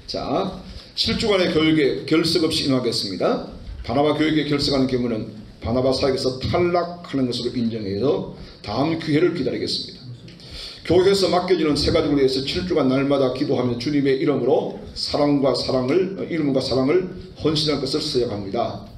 자, 7주간의 교육에 결석 없이 임하겠습니다. 바나바 교육에 결석하는 경우는 바나바 사역에서 탈락하는 것으로 인정해서 다음 기회를 기다리겠습니다. 교회에서 맡겨지는 세 가족을 위해서 7주간 날마다 기도하며 주님의 이름으로 이름과 사랑을 헌신할 것을 서약합니다.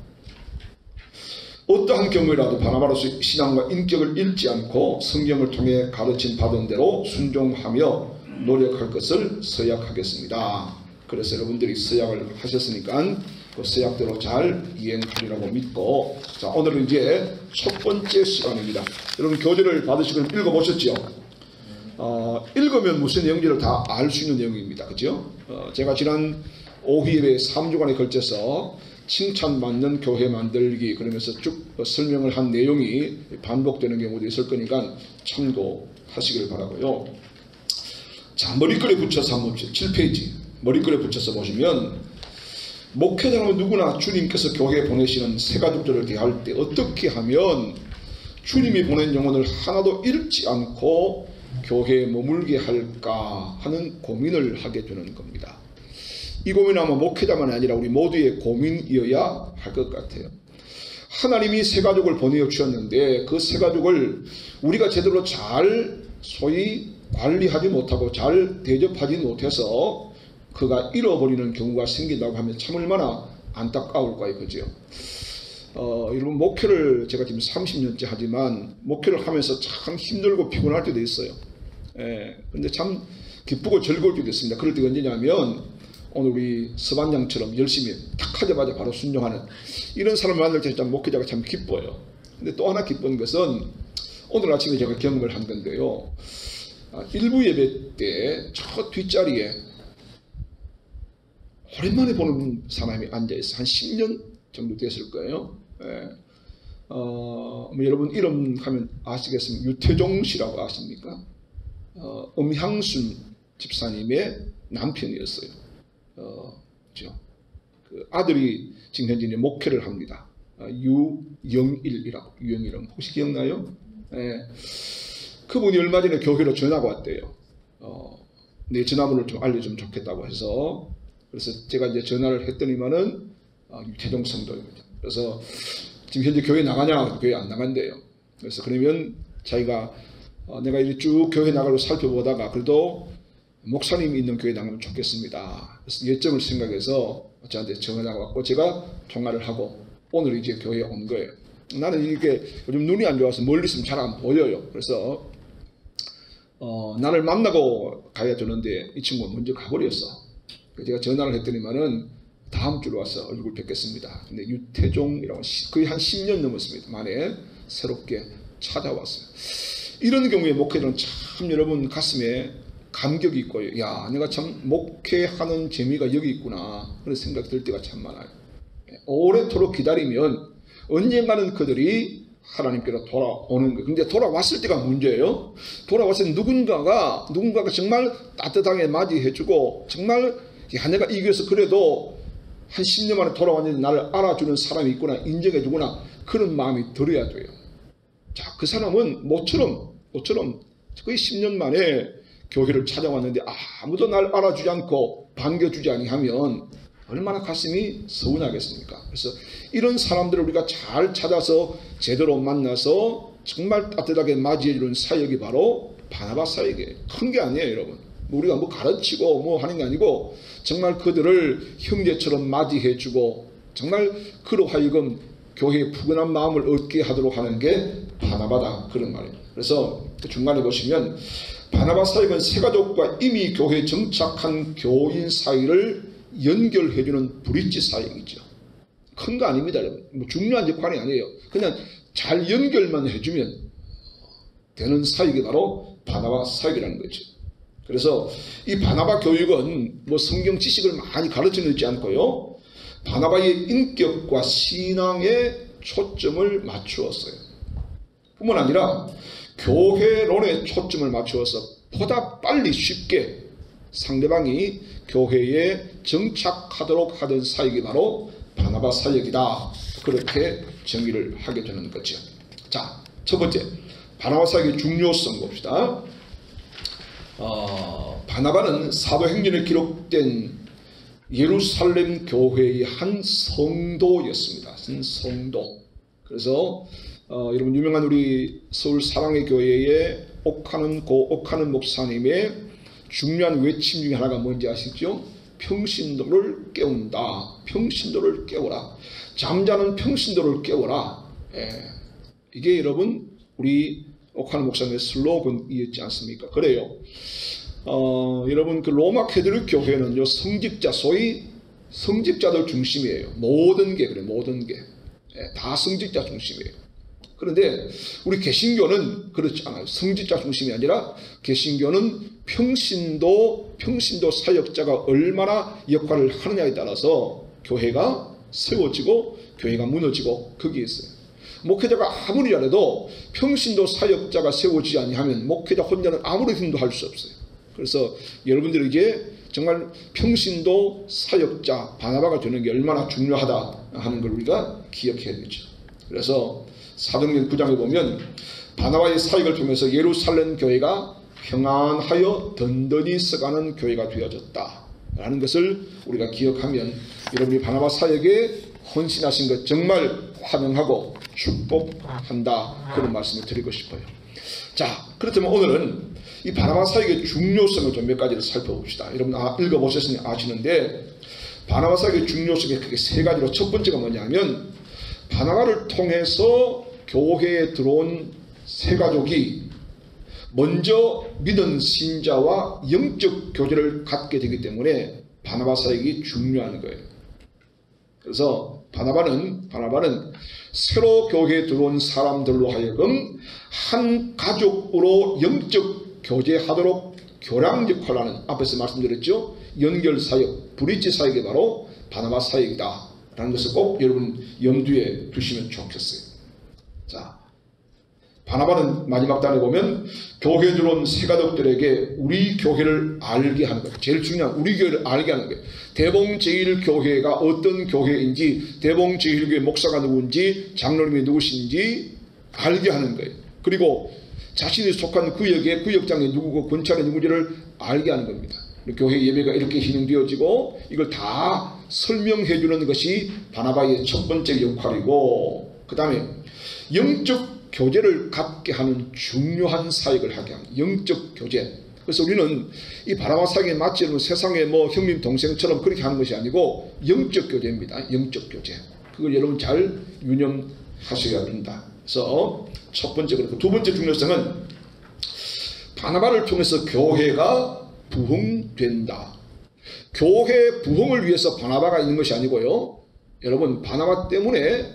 어떠한 경우라도 바나바로서 신앙과 인격을 잃지 않고 성경을 통해 가르침 받은 대로 순종하며 노력할 것을 서약하겠습니다. 그래서 여러분들이 서약을 하셨으니까 그 서약대로 잘 이행하리라고 믿고, 자, 오늘은 이제 첫 번째 시간입니다. 여러분 교재를 받으시고 읽어보셨죠? 읽으면 무슨 내용인지를 다 알 수 있는 내용입니다. 그죠? 제가 지난 5회에 3주간에 걸쳐서 칭찬받는 교회 만들기 그러면서 쭉 설명을 한 내용이 반복되는 경우도 있을 거니까 참고하시길 바라고요. 자, 머리글에 붙여서 한번 7페이지 머리글에 붙여서 보시면, 목회자는 누구나 주님께서 교회에 보내시는 새 가족들을 대할 때 어떻게 하면 주님이 보낸 영혼을 하나도 잃지 않고 교회에 머물게 할까 하는 고민을 하게 되는 겁니다. 이 고민은 아마 목회자만 아니라 우리 모두의 고민이어야 할 것 같아요. 하나님이 새 가족을 보내어 주셨는데 그 새 가족을 우리가 제대로 잘 소위 관리하지 못하고 잘 대접하지 못해서 그가 잃어버리는 경우가 생긴다고 하면 참 얼마나 안타까울까요? 그죠? 여러분, 목회를 제가 지금 30년째 하지만 목회를 하면서 참 힘들고 피곤할 때도 있어요. 근데 참 기쁘고 즐거울 때도 있습니다. 그럴 때가 언제냐면 오늘 우리 서반장처럼 열심히 탁 하자마자 바로 순종하는 이런 사람을 만날 때 참 목회자가 참 기뻐요. 근데 또 하나 기쁜 것은 오늘 아침에 제가 경험을 한 건데요. 일부 예배 때 저 뒷자리에 오랜만에 보는 사람이 앉아있어요. 한 10년 정도 됐을 거예요. 여러분 이름 하면 아시겠습니까? 유태종 씨라고 아십니까? 음향순 집사님의 남편이었어요. 그 아들이 지금 현재 목회를 합니다. 유영일이라고. 유영일은 혹시 기억나요? 그분이 얼마 전에 교회로 전화가 왔대요. 내 전화번호를 좀 알려주면 좋겠다고 해서, 그래서 제가 이제 전화를 했더니만은 유태종 성도입니다. 그래서 지금 현재 교회 나가냐? 교회 안 나간대요. 그래서 그러면 자기가 내가 이제 쭉 교회 나가고 살펴보다가 그래도 목사님이 있는 교회 나가면 좋겠습니다. 그래서 예정을 생각해서 저한테 전화가 왔고 제가 통화를 하고 오늘 이제 교회에 온 거예요. 나는 이게 요즘 눈이 안 좋아서 멀리 있으면 잘 안 보여요. 그래서 나를 만나고 가야 되는데 이 친구가 먼저 가버렸어. 제가 전화를 했더니만은 다음 주로 와서 얼굴 뵙겠습니다. 근데 유태종이라고 거의 한 10년 넘었습니다. 만에 새롭게 찾아왔어요. 이런 경우에 목회자는 참 여러분 가슴에 감격이 있고요. 야, 내가 참 목회하는 재미가 여기 있구나 그런 생각이 들 때가 참 많아요. 오래도록 기다리면 언젠가는 그들이 하나님께로 돌아오는 거예요. 근데 돌아왔을 때가 문제예요. 돌아왔을 때 누군가가 정말 따뜻하게 맞이해주고 정말 야, 내가 이겨서 그래도 한 10년 만에 돌아왔는데 나를 알아주는 사람이 있구나, 인정해주구나, 그런 마음이 들어야 돼요. 자, 그 사람은 모처럼 거의 10년 만에 교회를 찾아왔는데 아무도 날 알아주지 않고 반겨주지 아니하면 얼마나 가슴이 서운하겠습니까? 그래서 이런 사람들을 우리가 잘 찾아서 제대로 만나서 정말 따뜻하게 맞이해주는 사역이 바로 바나바 사역이에요. 큰 게 아니에요, 여러분. 우리가 뭐 가르치고 뭐 하는 게 아니고 정말 그들을 형제처럼 맞이해주고 정말 그로 하여금 교회의 푸근한 마음을 얻게 하도록 하는 게 바나바다, 그런 말이에요. 그래서 중간에 보시면 바나바 사역은 새가족과 이미 교회에 정착한 교인 사이를 연결해주는 브릿지 사역이죠. 큰 거 아닙니다, 여러분. 뭐 중요한 역할이 아니에요. 그냥 잘 연결만 해주면 되는 사역이 바로 바나바 사역이라는 거죠. 그래서 이 바나바 교육은 뭐 성경 지식을 많이 가르치는 있지 않고요, 바나바의 인격과 신앙에 초점을 맞추었어요. 뿐만 아니라 교회론에 초점을 맞추어서 보다 빨리 쉽게 상대방이 교회에 정착하도록 하던 사역이 바로 바나바 사역이다, 그렇게 정의를 하게 되는 거죠. 자, 첫 번째 바나바 사역의 중요성 봅시다. 바나바는 사도행전에 기록된 예루살렘 교회의 한 성도였습니다. 한 성도. 그래서 여러분 유명한 우리 서울 사랑의 교회의 옥하는 목사님의 중요한 외침 중에 하나가 뭔지 아시죠? 평신도를 깨운다. 평신도를 깨워라. 잠자는 평신도를 깨워라. 이게 여러분 우리 옥하는 목사님의 슬로건이었지 않습니까? 그래요. 여러분 그 로마 캐톨릭 교회는요 성직자, 소위 성직자들 중심이에요. 모든 게 그래, 모든 게 다 성직자 중심이에요. 그런데 우리 개신교는 그렇지 않아요. 성직자 중심이 아니라 개신교는 평신도 사역자가 얼마나 역할을 하느냐에 따라서 교회가 세워지고 교회가 무너지고 거기에 있어요. 목회자가 아무리 잘해도 평신도 사역자가 세워지지 아니하면 목회자 혼자는 아무리 힘도 할 수 없어요. 그래서 여러분들에게 정말 평신도 사역자 바나바가 되는 게 얼마나 중요하다 하는 걸 우리가 기억해야 되죠. 그래서 사도행전 9장에 보면 바나바의 사역을 통해서 예루살렘 교회가 평안하여 든든히 서가는 교회가 되어졌다 라는 것을 우리가 기억하면 여러분이 바나바 사역에 헌신하신 것 정말 환영하고 축복한다, 그런 말씀을 드리고 싶어요. 자, 그렇다면 오늘은 이 바나바 사역의 중요성을 좀 몇 가지를 살펴봅시다. 여러분 읽어보셨으니 아시는데 바나바 사역의 중요성이 크게 세 가지로, 첫 번째가 뭐냐면 바나바를 통해서 교회에 들어온 세 가족이 먼저 믿은 신자와 영적 교제를 갖게 되기 때문에 바나바 사역이 중요한 거예요. 그래서 바나바는 새로 교회에 들어온 사람들로 하여금 한 가족으로 영적 교제하도록 교량 역할을 하는, 앞에서 말씀드렸죠, 연결 사역, 브릿지 사역이 바로 바나바 사역이다 라는 것을 꼭 여러분 염두에 두시면 좋겠어요. 자, 바나바는 마지막 단에 보면 교회에 들어온 새 가족들에게 우리 교회를 알게 하는 거예요. 제일 중요한 우리 교회를 알게 하는 거예요. 대봉제일교회가 어떤 교회인지, 대봉제일교회 목사가 누구인지, 장로님이 누구신지 알게 하는 거예요. 그리고 자신이 속한 구역의 구역장이 누구고 권찰이 누구지를 알게 하는 겁니다. 교회 예배가 이렇게 진행되어지고 이걸 다 설명해 주는 것이 바나바의 첫 번째 역할이고, 그 다음에 영적 교제를 갖게 하는 중요한 사역을 하게 하는 영적 교제. 그래서 우리는 이 바나바 사역에 마치 세상에 뭐 형님 동생처럼 그렇게 하는 것이 아니고 영적 교제입니다. 영적 교제. 그걸 여러분 잘 유념하셔야 된다. 그래서 첫 번째, 그렇고 두 번째 중요성은 바나바를 통해서 교회가 부흥된다. 교회 부흥을 위해서 바나바가 있는 것이 아니고요, 여러분 바나바 때문에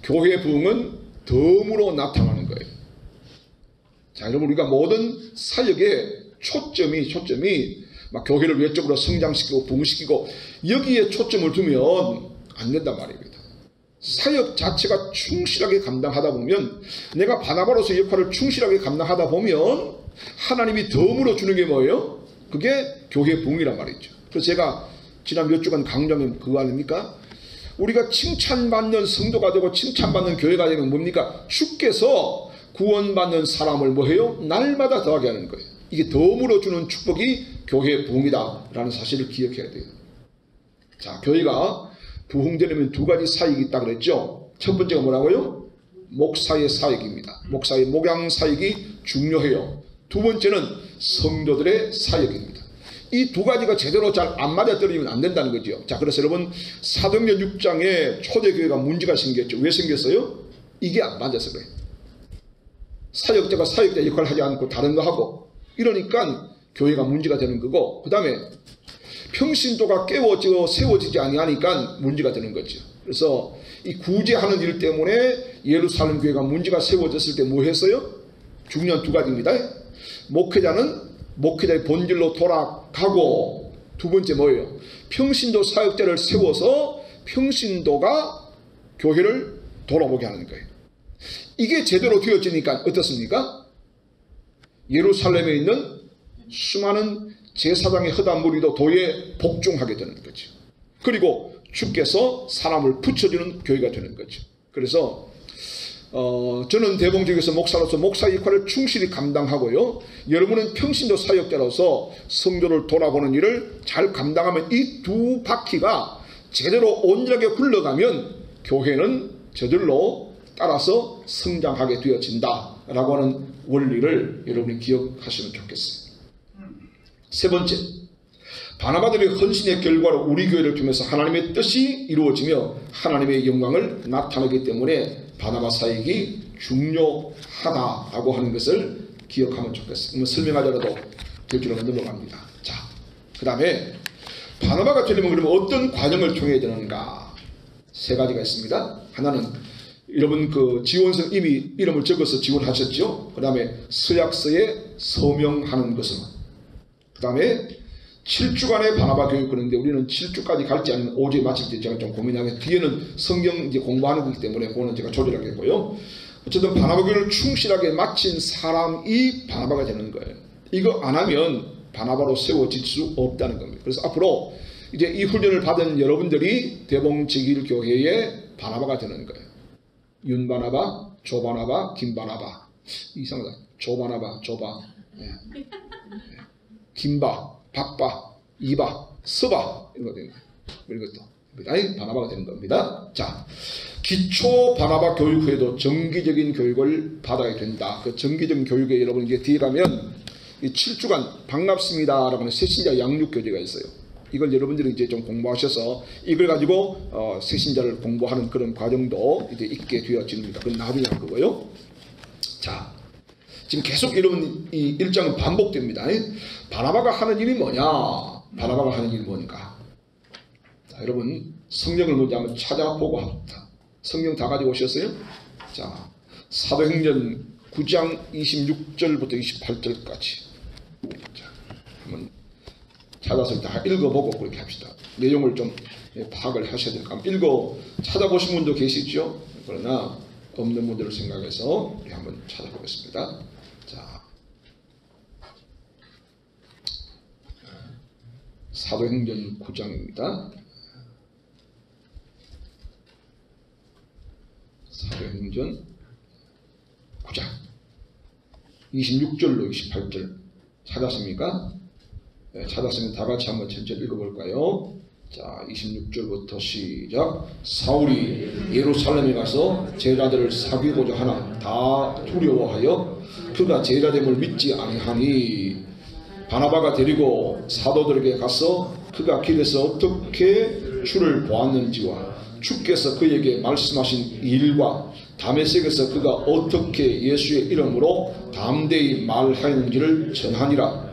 교회 부흥은 덤으로 나타나는 거예요. 자, 여러분 우리가 모든 사역의 초점이 막 교회를 외적으로 성장시키고 부흥시키고 여기에 초점을 두면 안 된단 말입니다. 사역 자체가 충실하게 감당하다 보면, 내가 바나바로서 역할을 충실하게 감당하다 보면 하나님이 덤으로 주는 게 뭐예요? 그게 교회 부흥이란 말이죠. 그래서 제가 지난 몇 주간 강조하면 그거 아닙니까? 우리가 칭찬받는 성도가 되고 칭찬받는 교회가 되면 뭡니까? 주께서 구원받는 사람을 뭐해요? 날마다 더하게 하는 거예요. 이게 덤으로 주는 축복이 교회의 부흥이다 라는 사실을 기억해야 돼요. 자, 교회가 부흥되려면 두 가지 사역이 있다 그랬죠. 첫 번째가 뭐라고요? 목사의 사역입니다. 목사의 목양 사역이 중요해요. 두 번째는 성도들의 사역입니다. 이 두 가지가 제대로 잘 안 맞아떨어지면 안 된다는 거죠. 자, 그래서 여러분 사도행전 6장에 초대교회가 문제가 생겼죠. 왜 생겼어요? 이게 안 맞아서 그래요. 사역자가 사역자 역할을 하지 않고 다른 거 하고 이러니까 교회가 문제가 되는 거고, 그 다음에 평신도가 깨워지고 세워지지 아니하니까 문제가 되는 거죠. 그래서 이 구제하는 일 때문에 예루살렘 교회가 문제가 세워졌을 때 뭐 했어요? 중요한 두 가지입니다. 목회자의 본질로 돌아가고, 두 번째 뭐예요? 평신도 사역자를 세워서 평신도가 교회를 돌아보게 하는 거예요. 이게 제대로 되어지니까 어떻습니까? 예루살렘에 있는 수많은 제사장의 허다한 무리도 도에 복종하게 되는 거죠. 그리고 주께서 사람을 붙여주는 교회가 되는 거죠. 그래서 저는 대봉지교에서 목사로서 목사 역할을 충실히 감당하고요. 여러분은 평신도 사역자로서 성도를 돌아보는 일을 잘 감당하면 이 두 바퀴가 제대로 온전하게 굴러가면 교회는 저절로 따라서 성장하게 되어진다라고 하는 원리를 여러분이 기억하시면 좋겠어요. 세 번째, 바나바들의 헌신의 결과로 우리 교회를 통해서 하나님의 뜻이 이루어지며 하나님의 영광을 나타내기 때문에 바나바 사역이 중요하다라고 하는 것을 기억하면 좋겠어요. 설명하더라도 될 줄은 넘어갑니다. 자, 그 다음에 바나바가 되려면 그러면 어떤 과정을 통해야 되는가? 세 가지가 있습니다. 하나는 여러분 그 지원서 이미 이름을 적어서 지원하셨죠. 그 다음에 서약서에 서명하는 것은, 그 다음에 7주간의 바나바 교육 그런데 우리는 7주까지 갈지 아니면 5주에 마칠지 제가 좀 고민하게, 뒤에는 성경 이제 공부하는 거기 때문에 그거는 제가 조절하겠고요. 어쨌든 바나바 교육을 충실하게 마친 사람이 바나바가 되는 거예요. 이거 안 하면 바나바로 세워질 수 없다는 겁니다. 그래서 앞으로 이제 이 훈련을 받은 여러분들이 대봉제길교회의 바나바가 되는 거예요. 윤바나바, 조바나바, 김바나바. 이상하다. 조바나바, 조바. 네. 김바, 박바, 이바, 서바 이런 거 되는 거예요. 이것도 바나바가 되는 겁니다. 자, 기초 바나바 교육 후에도 정기적인 교육을 받아야 된다. 그 정기적인 교육에 여러분 이제 뒤에 가면 이 7주간 반갑습니다라고 하는 새신자 양육 교재가 있어요. 이걸 여러분들이 이제 좀 공부하셔서 이걸 가지고 새신자를 공부하는 그런 과정도 이제 있게 되어집니다. 그건 나중에 할 거고요. 자, 지금 계속 여러분 이 일장은 반복됩니다. 바나바가 하는 일이 뭐냐? 바나바가 하는 일이 뭔가? 자, 여러분 성경을 먼저 한번 찾아보고 합니다. 성경 다 가지고 오셨어요? 자, 사도행전 9장 26절부터 28절까지. 자, 한번 찾아서 다 읽어보고 그렇게 합시다. 내용을 좀 파악을 하셔야 될까? 찾아보신 분도 계시죠? 그러나 없는 분들을 생각해서 우리 한번 찾아보겠습니다. 자, 사도행전 9장입니다. 사도행전 9장 26절로 28절 찾았습니까? 네, 찾았으면 다 같이 한번 천천히 읽어볼까요? 자, 26절부터 시작. 사울이 예루살렘에 가서 제자들을 사귀고자 하나 다 두려워하여 그가 제자됨을 믿지 아니하니 바나바가 데리고 사도들에게 가서 그가 길에서 어떻게 주를 보았는지와 주께서 그에게 말씀하신 일과 다메섹에서 그가 어떻게 예수의 이름으로 담대히 말하였는지를 전하니라.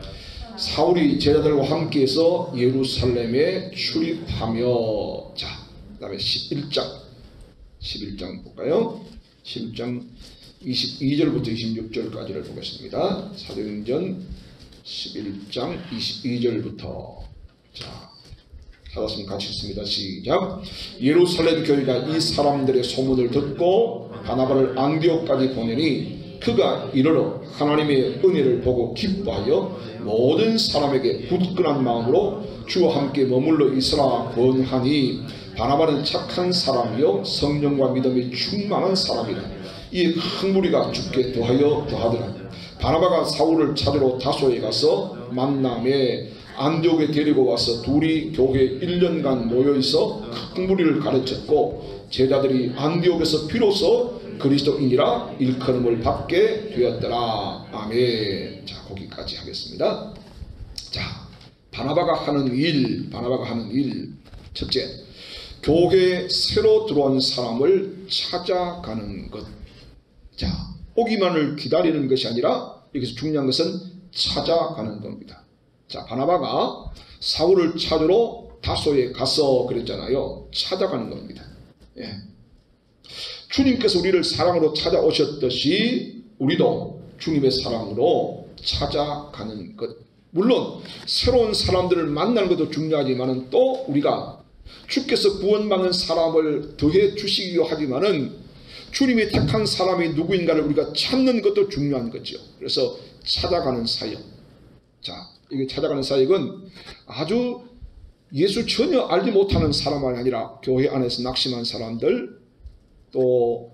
사울이 제자들과 함께해서 예루살렘에 출입하며, 자, 그 다음에 11장 볼까요? 11장 22절부터 26절까지를 보겠습니다. 사도행전 11장 22절부터. 자, 찾았으면 같이 읽습니다. 시작. 예루살렘 교회가 이 사람들의 소문을 듣고 바나바를 안디옥까지 보내니 그가 이르러 하나님의 은혜를 보고 기뻐하여 모든 사람에게 굳건한 마음으로 주와 함께 머물러 있으라 권하니 바나바는 착한 사람이요 성령과 믿음이 충만한 사람이라. 이 큰 무리가 주께 더하여 더하더라. 바나바가 사울을 찾으러 다소에 가서 만남에 안디옥에 데리고 와서 둘이 교회에 1년간 모여있어 큰 무리를 가르쳤고 제자들이 안디옥에서 비로소 그리스도인이라 일컬음을 받게 되었더라. 아멘. 자, 거기까지 하겠습니다. 자, 바나바가 하는 일. 첫째, 교회에 새로 들어온 사람을 찾아가는 것. 자, 오기만을 기다리는 것이 아니라 여기서 중요한 것은 찾아가는 겁니다. 자, 바나바가 사울을 찾으러 다소에 가서 그랬잖아요. 찾아가는 겁니다. 예. 주님께서 우리를 사랑으로 찾아오셨듯이 우리도 주님의 사랑으로 찾아가는 것. 물론 새로운 사람들을 만나는 것도 중요하지만 또 우리가 주께서 구원받는 사람을 더해 주시기 하지만은 주님이 택한 사람이 누구인가를 우리가 찾는 것도 중요한 거죠. 그래서 찾아가는 사역. 자, 이게 찾아가는 사역은 아주 예수 전혀 알지 못하는 사람이 아니라 교회 안에서 낙심한 사람들, 또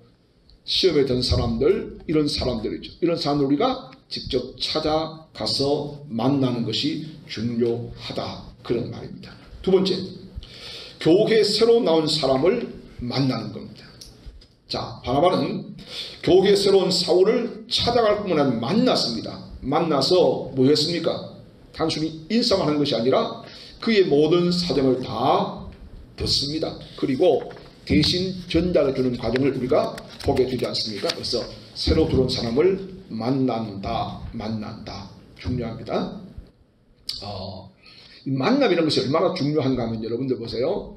시험에 든 사람들, 이런 사람들이죠. 이런 사람들 우리가 직접 찾아가서 만나는 것이 중요하다. 그런 말입니다. 두 번째, 교회에 새로 나온 사람을 만나는 겁니다. 자, 바나바는 교회에 새로운 사울을 찾아갈 뿐만 아니라 만났습니다. 만나서 뭐 했습니까? 단순히 인사만 하는 것이 아니라 그의 모든 사정을 다 듣습니다. 그리고 대신 전달해 주는 과정을 우리가 보게 되지 않습니까? 그래서 새로 들어온 사람을 만난다. 중요합니다. 이 만남이라는 것이 얼마나 중요한가 하면 여러분들 보세요.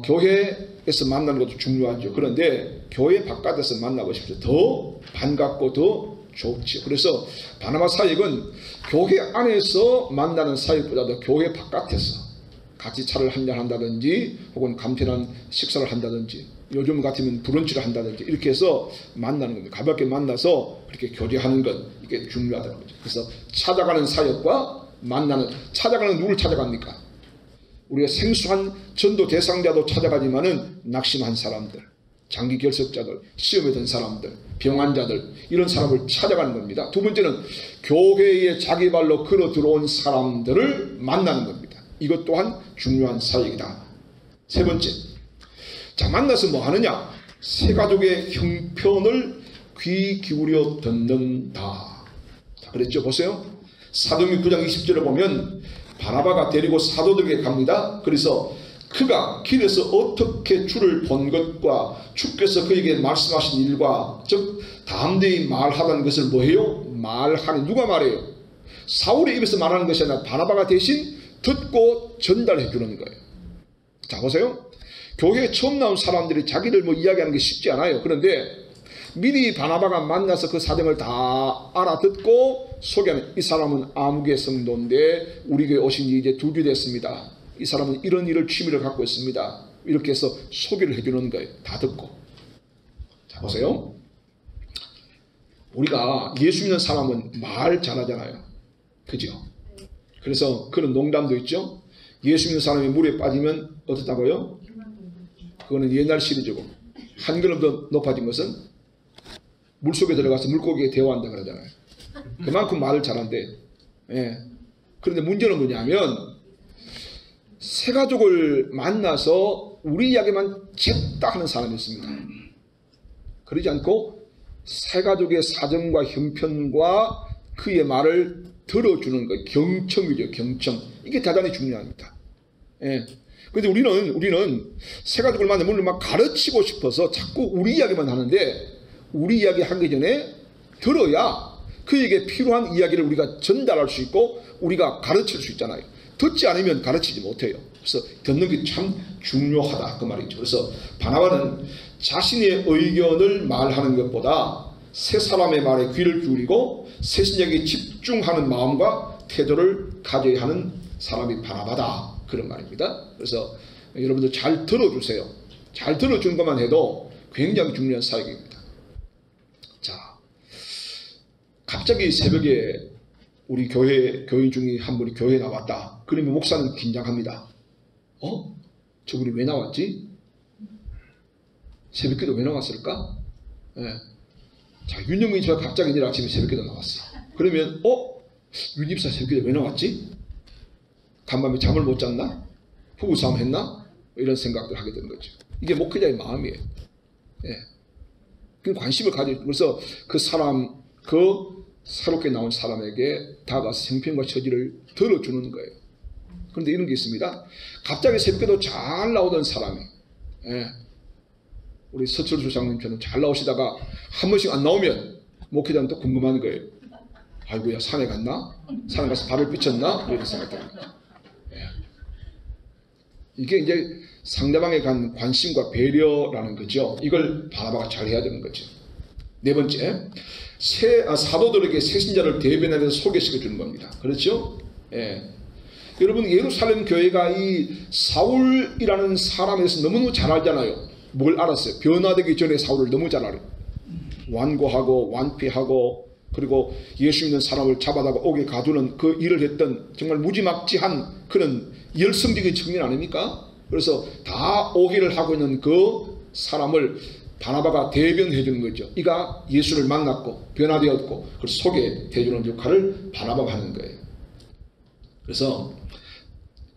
교회에서 만나는 것도 중요하죠. 그런데 교회 바깥에서 만나보십시오. 더 반갑고 더 좋죠. 그래서 바나바 사역은 교회 안에서 만나는 사역보다도 교회 바깥에서 같이 차를 한잔 한다든지 혹은 간편한 식사를 한다든지 요즘 같으면 브런치를 한다든지 이렇게 해서 만나는 겁니다. 가볍게 만나서 그렇게 교제하는 것, 이게 중요하다는 거죠. 그래서 찾아가는 사역과 만나는, 찾아가는 누굴 찾아갑니까? 우리가 생소한 전도 대상자도 찾아가지만은 낙심한 사람들, 장기 결석자들, 시험에 든 사람들, 병환자들, 이런 사람을 찾아가는 겁니다. 두 번째는 교회에 자기 발로 걸어 들어온 사람들을 만나는 겁니다. 이것 또한 중요한 사역이다. 세 번째, 자, 만나서 뭐 하느냐? 세 가족의 형편을 귀 기울여 듣는다. 자, 그랬죠? 보세요. 사도행전 9장 20절을 보면 바나바가 데리고 사도들에게 갑니다. 그래서 그가 길에서 어떻게 주를 본 것과 주께서 그에게 말씀하신 일과 즉 담대히 말하다는 것을 뭐해요? 말하는, 누가 말해요? 사울의 입에서 말하는 것이 아니라 바나바가 대신 듣고 전달해 주는 거예요. 자, 보세요. 교회에 처음 나온 사람들이 자기를 뭐 이야기하는 게 쉽지 않아요. 그런데 미리 바나바가 만나서 그 사정을 다 알아듣고 소개하는, 이 사람은 아무개 성도인데 우리 교회 오신 지 이제 2주 됐습니다. 이 사람은 이런 일을 취미를 갖고 있습니다. 이렇게 해서 소개를 해주는 거예요. 다 듣고. 자, 보세요. 우리가 예수 믿는 사람은 말 잘하잖아요. 그죠? 그래서 그런 농담도 있죠. 예수 믿는 사람이 물에 빠지면 어떻다고요? 그거는 옛날 시리즈고, 한 걸음 더 높아진 것은 물속에 들어가서 물고기에 대화한다 그러잖아요. 그만큼 말을 잘한대. 예. 그런데 문제는 뭐냐면 새 가족을 만나서 우리 이야기만 쨌다 하는 사람이 있습니다. 그러지 않고 새 가족의 사정과 형편과 그의 말을 들어주는 거, 경청이죠. 경청. 이게 대단히 중요합니다. 예. 그런데 우리는 새 가족을 만나면 물론 막 가르치고 싶어서 자꾸 우리 이야기만 하는데, 우리 이야기 하기 전에 들어야 그에게 필요한 이야기를 우리가 전달할 수 있고 우리가 가르칠 수 있잖아요. 듣지 않으면 가르치지 못해요. 그래서 듣는 게 참 중요하다 그 말이죠. 그래서 바나바는 자신의 의견을 말하는 것보다 새 사람의 말에 귀를 기울이고 새신에게 집중하는 마음과 태도를 가져야 하는 사람이 바나바다, 그런 말입니다. 그래서 여러분들 잘 들어주세요. 잘 들어주는 것만 해도 굉장히 중요한 사역입니다. 자, 갑자기 새벽에 우리 교인 중에 한 분이 교회에 나왔다. 그러면 목사는 긴장합니다. 저분이 왜 나왔지? 새벽기도 왜 나왔을까? 예. 자, 윤영민 집사 갑자기 내일 아침에 새벽기도 나왔어. 그러면 윤 집사 새벽기도 왜 나왔지? 간밤에 잠을 못 잤나? 부부싸움 했나? 이런 생각들 하게 되는 거죠. 이게 목회자의 마음이에요. 예. 그 관심을 가지고, 그래서 그 사람, 그 새롭게 나온 사람에게 다가가서 생편과 처지를 들어주는 거예요. 그런데 이런 게 있습니다. 갑자기 새벽에도 잘 나오던 사람이, 예. 우리 서철수 장님처럼 잘 나오시다가 한 번씩 안 나오면 목회자는 또 궁금한 거예요. 아이고야, 산에 갔나? 산에 가서 발을 삐쳤나? 이런 생각이 듭니다. 예. 이게 이제 상대방에 간 관심과 배려라는 거죠. 이걸 바나바가 잘 해야 되는 거죠. 네 번째, 사도들에게 새신자를 대변하면서 소개시켜 주는 겁니다. 그렇죠? 예. 여러분, 예루살렘 교회가 이 사울이라는 사람에 대해서 너무너무 잘 알잖아요. 뭘 알았어요? 변화되기 전에 사울을 너무 잘 알아요. 완고하고 완피하고, 그리고 예수 믿는 사람을 잡아다가 옥에 가두는 그 일을 했던 정말 무지막지한 그런 열성적인 청년 아닙니까? 그래서 다 오해를 하고 있는 그 사람을 바나바가 대변해 주는 거죠. 이가 예수를 만났고 변화되었고 그걸 소개해 주는 역할을 바나바가 하는 거예요. 그래서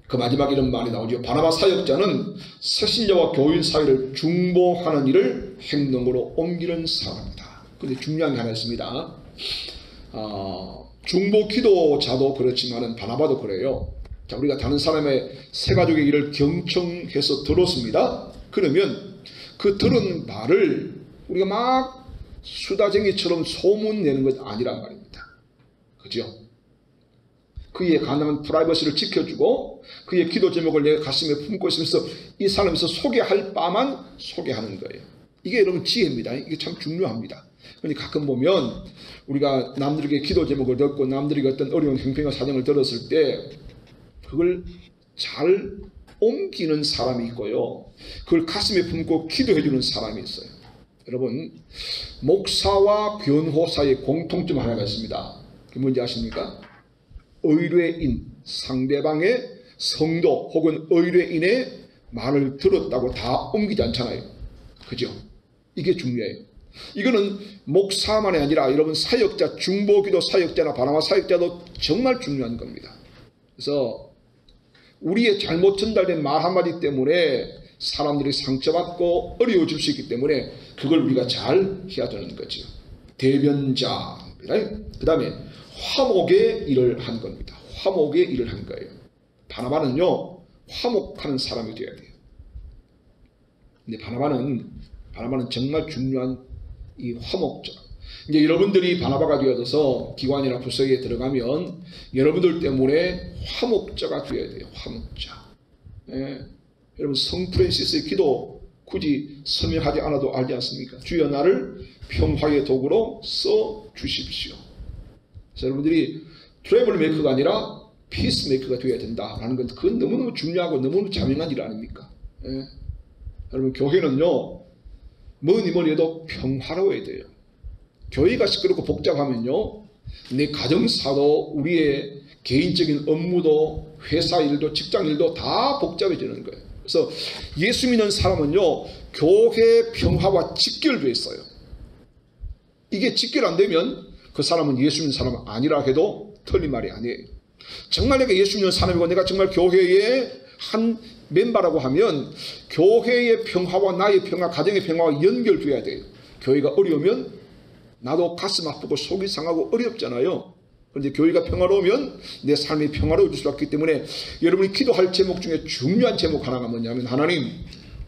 그 마지막에 이런 말이 나오죠. 바나바 사역자는 새신자와 교인 사이를 중보하는 일을 행동으로 옮기는 사람이다. 그런데 중요한 게 하나 있습니다. 중보 기도자도 그렇지만은 바나바도 그래요. 자, 우리가 다른 사람의 새 가족의 일을 경청해서 들었습니다. 그러면 그 들은 말을 우리가 막 수다쟁이처럼 소문내는 것 아니란 말입니다. 그죠? 그의 가능한 프라이버시를 지켜주고 그의 기도 제목을 내 가슴에 품고 있으면서 이 사람에서 소개할 바만 소개하는 거예요. 이게 여러분 지혜입니다. 이게 참 중요합니다. 그런데 가끔 보면 우리가 남들에게 기도 제목을 듣고 남들에게 어떤 어려운 형편과 사정을 들었을 때 그걸 잘 옮기는 사람이 있고요. 그걸 가슴에 품고 기도해 주는 사람이 있어요. 여러분, 목사와 변호사의 공통점 하나가 있습니다. 그게 뭔지 아십니까? 의뢰인, 상대방의 성도 혹은 의뢰인의 말을 들었다고 다 옮기지 않잖아요. 그죠? 이게 중요해요. 이거는 목사만이 아니라 여러분 사역자, 중보기도 사역자나 바나바 사역자도 정말 중요한 겁니다. 그래서 우리의 잘못 전달된 말 한마디 때문에 사람들이 상처받고 어려워질 수 있기 때문에 그걸 우리가 잘 해야 되는 거죠. 대변자입니다. 그 다음에 화목의 일을 한 겁니다. 화목의 일을 한 거예요. 바나바는요, 화목하는 사람이 되어야 돼요. 근데 바나바는 정말 중요한 이 화목자. 이제 여러분들이 바나바가 되어서 기관이나 부서에 들어가면 여러분들 때문에 화목자가 되어야 돼요. 화목자. 예. 여러분 성 프란시스의 기도 굳이 설명하지 않아도 알지 않습니까? 주여 나를 평화의 도구로 써 주십시오. 그래서 여러분들이 트러블 메이커가 아니라 피스 메이커가 되어야 된다라는 건 그건 너무너무 중요하고 너무너무 자명한 일 아닙니까? 예. 여러분 교회는요 뭐니 해도 평화로워야 돼요. 교회가 시끄럽고 복잡하면요 내 가정사도 우리의 개인적인 업무도 회사 일도 직장 일도 다 복잡해지는 거예요. 그래서 예수 믿는 사람은요 교회 평화와 직결되어 있어요. 이게 직결 안 되면 그 사람은 예수 믿는 사람은 아니라 해도 틀린 말이 아니에요. 정말 내가 예수 믿는 사람이고 내가 정말 교회의 한 멤버라고 하면 교회의 평화와 나의 평화, 가정의 평화와 연결돼야 돼요. 교회가 어려우면 나도 가슴 아프고 속이 상하고 어렵잖아요. 그런데 교회가 평화로우면 내 삶이 평화로워질 수 있기 때문에 여러분이 기도할 제목 중에 중요한 제목 하나가 뭐냐면 하나님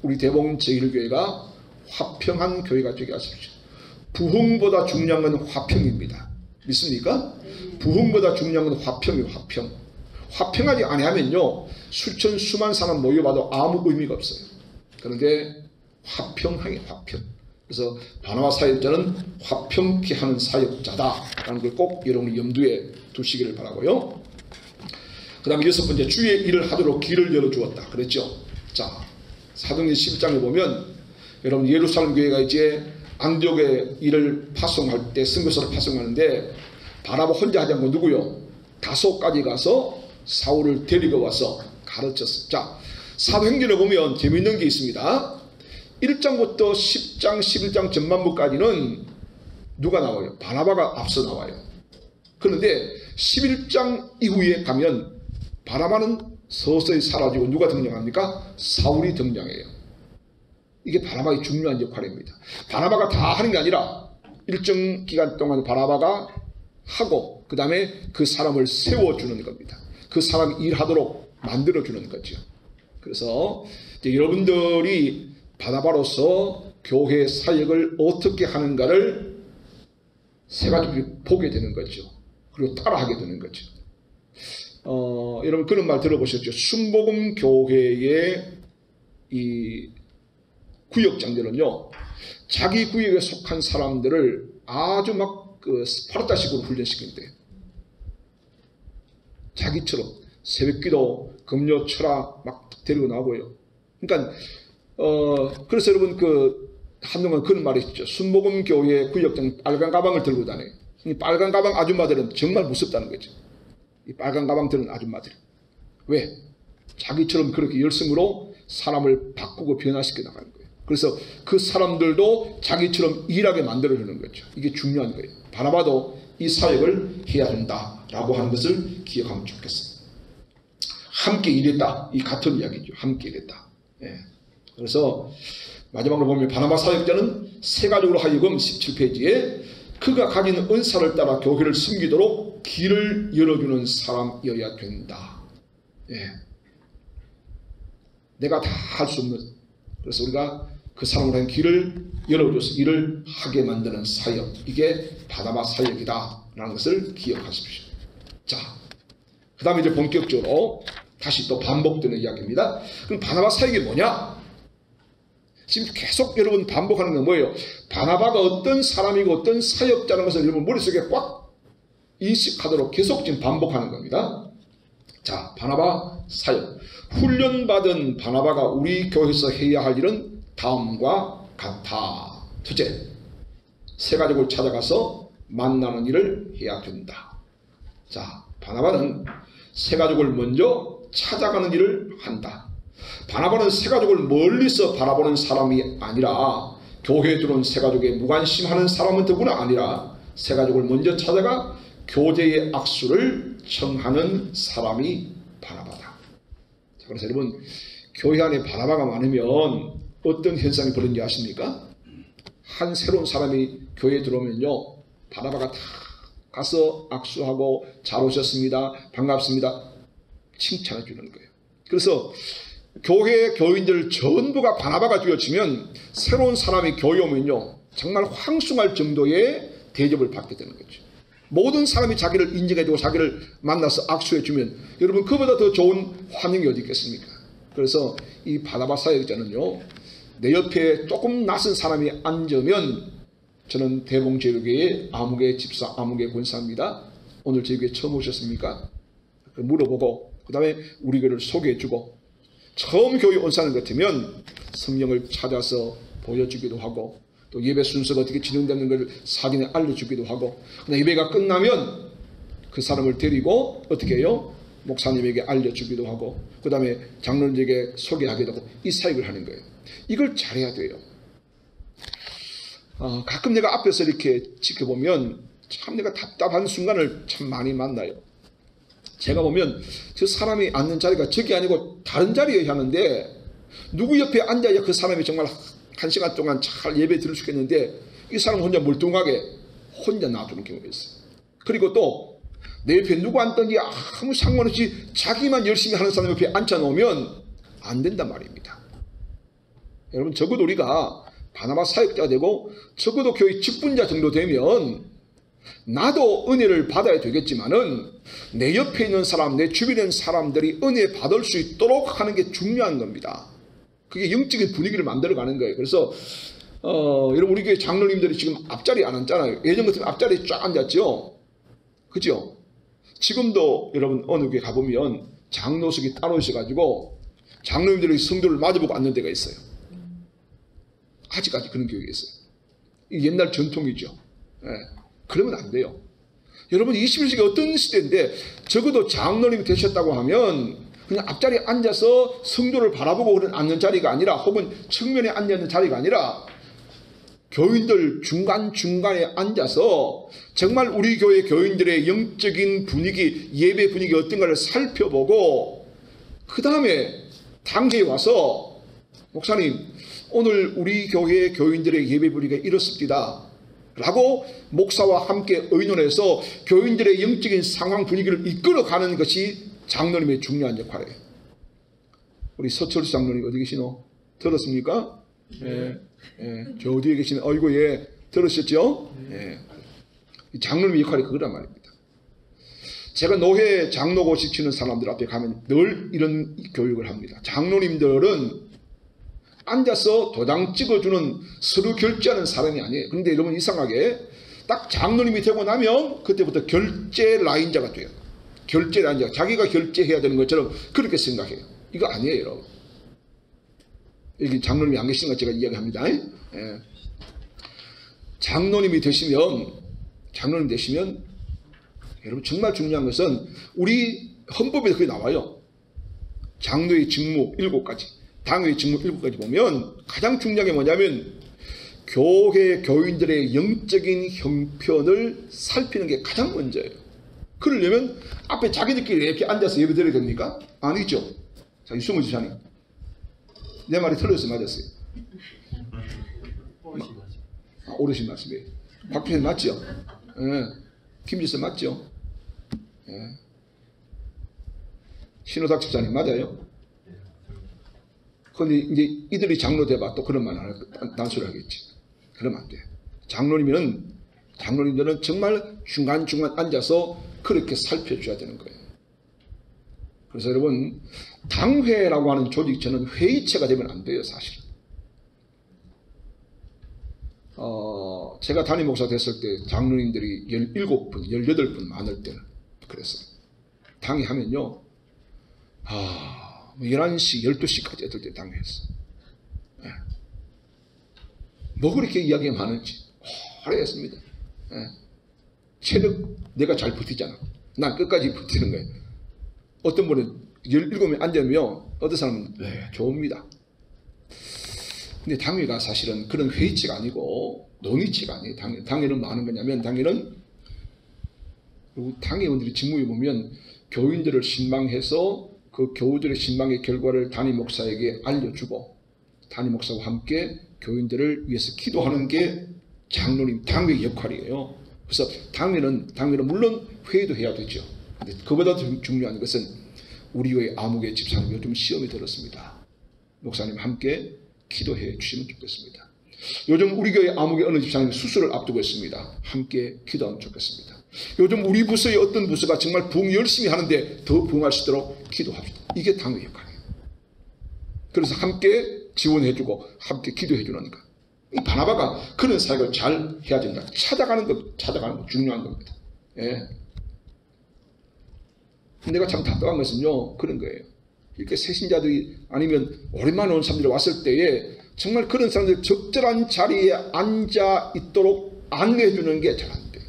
우리 대봉 제1교회가 화평한 교회가 되게 하십시오. 부흥보다 중요한 건 화평입니다. 믿습니까? 부흥보다 중요한 건 화평이에요. 화평. 화평하지 아니하면요 수천 수만 사람 모여봐도 아무 의미가 없어요. 그런데 화평하게 화평. 그래서 바나바 사역자는 화평케 하는 사역자다라는 걸 꼭 여러분이 염두에 두시기를 바라고요. 그 다음에 6번째 주의 일을 하도록 길을 열어주었다 그랬죠. 자 사도행전 11장에 보면 여러분 예루살렘 교회가 이제 안디옥의 일을 파송할 때 선교사를 파송하는데 바나바 혼자 하지 않고 누구요? 다소까지 가서 사울을 데리고 와서 가르쳤어요. 자 사도행전에 보면 재미있는 게 있습니다. 1장부터 10장 11장 전반부까지는 누가 나와요? 바나바가 앞서 나와요. 그런데 11장 이후에 가면 바나바는 서서히 사라지고 누가 등장합니까? 사울이 등장해요. 이게 바나바의 중요한 역할입니다. 바나바가 다 하는 게 아니라 일정 기간 동안 바나바가 하고 그 다음에 그 사람을 세워주는 겁니다. 그 사람이 일하도록 만들어주는 거죠. 그래서 이제 여러분들이 바나바로서 교회 사역을 어떻게 하는가를 세 가지를 보게 되는 거죠. 그리고 따라하게 되는 거죠. 여러분 그런 말 들어보셨죠? 순복음 교회의 이 구역장들은요 자기 구역에 속한 사람들을 아주 막 그 스파르타식으로 훈련시킨대요. 자기처럼 새벽기도, 금요, 철학 막 데리고 나오고요. 그러니까 그래서 여러분 한동안 그런 말이 있죠. 순복음 교회 구역장 빨간 가방을 들고 다녀요. 이 빨간 가방 아줌마들은 정말 무섭다는 거죠. 이 빨간 가방 드는 아줌마들. 왜? 자기처럼 그렇게 열심으로 사람을 바꾸고 변화시켜 나가는 거예요. 그래서 그 사람들도 자기처럼 일하게 만들어주는 거죠. 이게 중요한 거예요. 바나바도 이 사역을 해야 된다라고 하는 것을 기억하면 좋겠어요. 함께 일했다. 이 같은 이야기죠. 함께 일했다. 예. 그래서 마지막으로 보면 바나바 사역자는 세 가족으로 하여금 17페이지에 그가 가진 은사를 따라 교회를 섬기도록 길을 열어주는 사람이어야 된다. 예. 내가 다 할 수 없는, 그래서 우리가 그 사람으로 한 길을 열어줘서 일을 하게 만드는 사역, 이게 바나바 사역이다 라는 것을 기억하십시오. 자, 그 다음에 이제 본격적으로 다시 또 반복되는 이야기입니다. 그럼 바나바 사역이 뭐냐? 지금 계속 여러분 반복하는 건 뭐예요? 바나바가 어떤 사람이고 어떤 사역자라는 것을 여러분 머릿속에 꽉 인식하도록 계속 지금 반복하는 겁니다. 자, 바나바 사역. 훈련받은 바나바가 우리 교회에서 해야 할 일은 다음과 같아. 첫째, 새 가족을 찾아가서 만나는 일을 해야 된다. 자, 바나바는 새 가족을 먼저 찾아가는 일을 한다. 바나바는 새 가족을 멀리서 바라보는 사람이 아니라 교회에 들어온 새 가족에 무관심하는 사람은 더구나 아니라 새 가족을 먼저 찾아가 교제의 악수를 청하는 사람이 바나바다. 자, 그래서 여러분 교회 안에 바나바가 많으면 어떤 현상이 벌어지는지 아십니까? 한 새로운 사람이 교회에 들어오면요, 바나바가 다 가서 악수하고 잘 오셨습니다, 반갑습니다 칭찬해 주는 거예요. 그래서 교회 교인들 전부가 바나바가 되어지면 새로운 사람이 교회에 오면요 정말 황송할 정도의 대접을 받게 되는 거죠. 모든 사람이 자기를 인정해주고 자기를 만나서 악수해주면 여러분 그보다 더 좋은 환영이 어디 있겠습니까? 그래서 이 바나바 사역자는요, 내 옆에 조금 낯선 사람이 앉으면 저는 대봉제일교회의 아무개 집사 아무개 권사입니다, 오늘 저희 교회 처음 오셨습니까? 물어보고 그 다음에 우리 교회를 소개해주고, 처음 교회 온 사람 같으면 성령을 찾아서 보여주기도 하고, 또 예배 순서가 어떻게 진행되는 걸 사진에 알려주기도 하고, 예배가 끝나면 그 사람을 데리고 어떻게 해요? 목사님에게 알려주기도 하고, 그 다음에 장로님에게 소개하기도 하고, 이 사역을 하는 거예요. 이걸 잘해야 돼요. 가끔 내가 앞에서 이렇게 지켜보면 참 내가 답답한 순간을 참 많이 만나요. 제가 보면 저 사람이 앉는 자리가 저기 아니고 다른 자리에 하는데 누구 옆에 앉아야 그 사람이 정말 한 시간 동안 잘 예배 들을 수 있겠는데 이 사람 혼자 멀뚱하게 혼자 놔두는 경우가 있어요. 그리고 또 내 옆에 누구 앉든지 아무 상관없이 자기만 열심히 하는 사람 옆에 앉혀놓으면 안 된단 말입니다. 여러분 적어도 우리가 바나바 사역자가 되고 적어도 교회 직분자 정도 되면 나도 은혜를 받아야 되겠지만은 내 옆에 있는 사람, 내 주변에 있는 사람들이 은혜 받을 수 있도록 하는 게 중요한 겁니다. 그게 영적인 분위기를 만들어가는 거예요. 그래서 여러분 우리 교회 장로님들이 지금 앞자리에 안 앉잖아요. 예전 같으면 앞자리에 쫙 앉았죠. 그죠? 지금도 여러분 어느 교회 가보면 장로석이 따로 있어가지고 장로님들이 성도를 마주보고 앉는 데가 있어요. 아직까지 그런 교회가 있어요. 이게 옛날 전통이죠. 예. 그러면 안 돼요. 여러분 21세기 어떤 시대인데 적어도 장로님이 되셨다고 하면 그냥 앞자리에 앉아서 성도를 바라보고 그런 앉는 자리가 아니라, 혹은 측면에 앉아있는 자리가 아니라 교인들 중간중간에 앉아서 정말 우리 교회 교인들의 영적인 분위기, 예배 분위기 어떤가를 살펴보고 그 다음에 당회에 와서 목사님 오늘 우리 교회 교인들의 예배 분위기가 이렇습니다 라고 목사와 함께 의논해서 교인들의 영적인 상황 분위기를 이끌어가는 것이 장로님의 중요한 역할이에요. 우리 서철수 장로님 어디 계시노? 들었습니까? 예. 저 어디에 계시는? 어이구, 예. 들으셨죠? 예. 장로님의 역할이 그거란 말입니다. 제가 노회 장로고시 치는 사람들 앞에 가면 늘 이런 교육을 합니다. 장로님들은 앉아서 도장 찍어주는 서류 결제하는 사람이 아니에요. 그런데 여러분 이상하게 딱 장로님이 되고 나면 그때부터 결제 라인자가 돼요. 결제 라인자. 자기가 결제해야 되는 것처럼 그렇게 생각해요. 이거 아니에요, 여러분. 여기 장로님이 안 계시는 거 제가 이야기합니다. 예. 장로님이 되시면 여러분 정말 중요한 것은 우리 헌법에 그게 나와요. 장로의 직무 7가지. 당회의 직무 7가지 보면 가장 중요한 게 뭐냐면 교회 교인들의 영적인 형편을 살피는 게 가장 먼저예요. 그러려면 앞에 자기들끼리 이렇게 앉아서 예배 드려야 됩니까? 아니죠. 자, 유승우 지사님, 내 말이 틀렸어요, 맞았어요? 오르신 말씀이에요. 박표현 맞죠? 예. 김지선 맞죠? 예. 신호닥 집사님 맞아요? 그런데 이제 이들이 장로 돼봐 또 그런 말 단수를 하겠지. 그러면 안 돼. 장로님들은 정말 중간중간 앉아서 그렇게 살펴줘야 되는 거예요. 그래서 여러분, 당회라고 하는 조직체는 회의체가 되면 안 돼요, 사실. 제가 담임 목사 됐을 때 장로님들이 17분, 18분 많을 때는 그랬어요. 당회하면요, 11시, 12시까지 애들 때 당회했어. 예. 뭐 그렇게 이야기가 많은지 오래 했습니다. 예. 체력 내가 잘 버티잖아. 난 끝까지 버티는 거예요. 어떤 분은 17명이 앉으면 어떤 사람은 좋습니다. 근데 당회가 사실은 그런 회의체가 아니고 논의체가 아니에요. 당회는 뭐 하는 거냐면 당회는 당회원들이 직무에 보면 교인들을 신방해서 그 교우들의 신방의 결과를 담임 목사에게 알려주고 담임 목사와 함께 교인들을 위해서 기도하는 게 장로님 당회의 역할이에요. 그래서 당회는 물론 회의도 해야 되죠. 근데 그보다 중요한 것은 우리 교회 아무개 집사님 요즘 시험이 들었습니다. 목사님 함께 기도해 주시면 좋겠습니다. 요즘 우리 교회 아무개 어느 집사님이 수술을 앞두고 있습니다. 함께 기도하면 좋겠습니다. 요즘 우리 부서의 어떤 부서가 정말 부흥 열심히 하는데 더 부흥할 수 있도록 기도합시다. 이게 당회 역할이에요. 그래서 함께 지원해주고 함께 기도해주는 것. 이 바나바가 그런 사역을 잘 해야 된다. 찾아가는 거 중요한 겁니다. 예. 내가 참 답답한 것은요, 그런 거예요. 이렇게 새신자들이 아니면 오랜만에 온 사람들이 왔을 때에 정말 그런 사람들이 적절한 자리에 앉아 있도록 안내해 게 잘 안 돼요.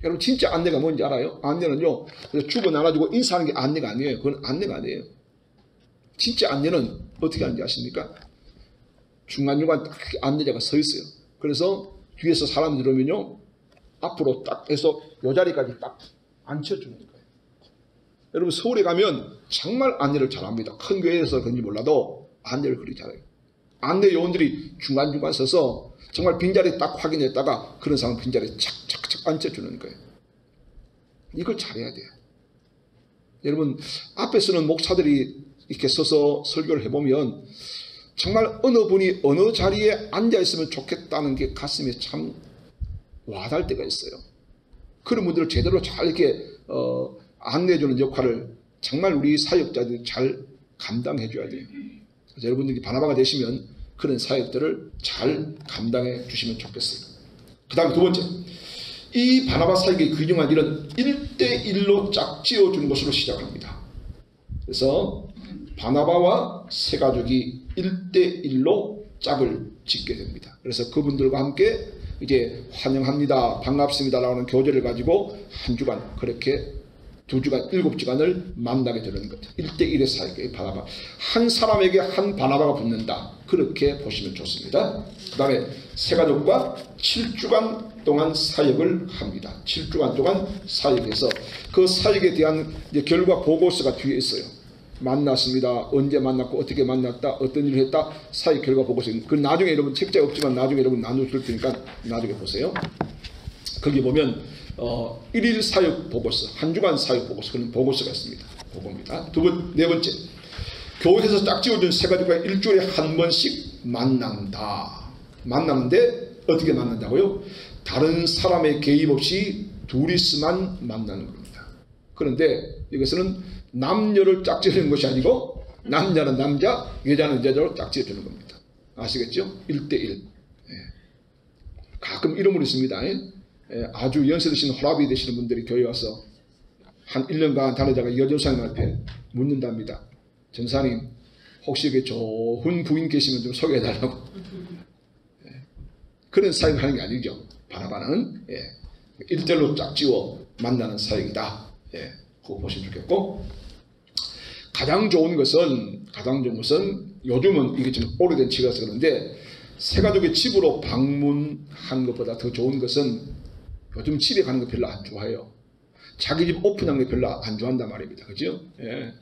여러분, 진짜 안내가 뭔지 알아요? 안내는요, 주고 나눠주고 인사하는 게 안내가 아니에요. 그건 안내가 아니에요. 진짜 안내는 어떻게 하는지 아십니까? 중간중간 딱 안내자가 서 있어요. 그래서 뒤에서 사람이 들어오면요, 앞으로 딱 해서 요 자리까지 딱 앉혀주는 거예요. 여러분, 서울에 가면 정말 안내를 잘합니다. 큰 교회에서 그런지 몰라도 안내를 그리 잘해요. 안내 요원들이 중간중간 서서 정말 빈자리 딱 확인했다가 그런 사람 빈자리에 착착착 앉혀주는 거예요. 이걸 잘해야 돼요. 여러분, 앞에 서는 목사들이 이렇게 서서 설교를 해보면 정말 어느 분이 어느 자리에 앉아있으면 좋겠다는 게 가슴에 참 와닿을 때가 있어요. 그런 분들을 제대로 잘 이렇게 안내해주는 역할을 정말 우리 사역자들이 잘 감당해줘야 돼요. 그래서 여러분들이 바나바가 되시면 그런 사역들을 잘 감당해 주시면 좋겠어요. 그 다음에 두 번째, 이 바나바 사역의 귀중한 일은 1대1로 짝지어주는 것으로 시작합니다. 그래서 바나바와 세 가족이 1대1로 짝을 짓게 됩니다. 그래서 그분들과 함께 이제 환영합니다, 반갑습니다 라는 교제를 가지고 한 주간, 그렇게 2주간, 7주간을 만나게 되는 거죠. 1대1의 사역의 바나바. 한 사람에게 한 바나바가 붙는다. 그렇게 보시면 좋습니다. 그 다음에 세 가족과 7주간 동안 사역을 합니다. 7주간 동안 사역해서 그 사역에 대한 이제 결과 보고서가 뒤에 있어요. 만났습니다. 언제 만났고 어떻게 만났다. 어떤 일을 했다. 사역 결과 보고서. 그 나중에 여러분 책자에 없지만 나중에 여러분 나눠줄 테니까 나중에 보세요. 거기 보면 1일 사역 보고서, 한 주간 사역 보고서, 그런 보고서가 있습니다. 그겁니다. 네 번째, 교회에서 짝지어준 세 가족과 일주일에 한 번씩 만난다. 만나는데 어떻게 만난다고요? 다른 사람의 개입 없이 둘이서만 만나는 겁니다. 그런데 이것은 남녀를 짝지어주는 것이 아니고 남자는 남자, 여자는 여자로 짝지어주는 겁니다. 아시겠죠? 1대1. 예. 가끔 이런 분이 있습니다. 아주 연세 드신 호랍이 되시는 분들이 교회에 와서 한 1년간 다니다가 이 여전사님 앞에 묻는답니다. 전사님, 혹시 여기 좋은 부인 계시면 좀 소개해달라고. 그런 사역을 하는 게 아니죠. 바나바는 1대1로 짝지워 만나는 사역이다. 그거 보시면 좋겠고, 가장 좋은 것은 요즘은 이게 좀 오래된 치가서 그런데 새가족의 집으로 방문한 것보다 더 좋은 것은 요즘 집에 가는 거 별로 안 좋아해요. 자기 집 오픈한 거 별로 안 좋아한단 말입니다. 그죠? 예.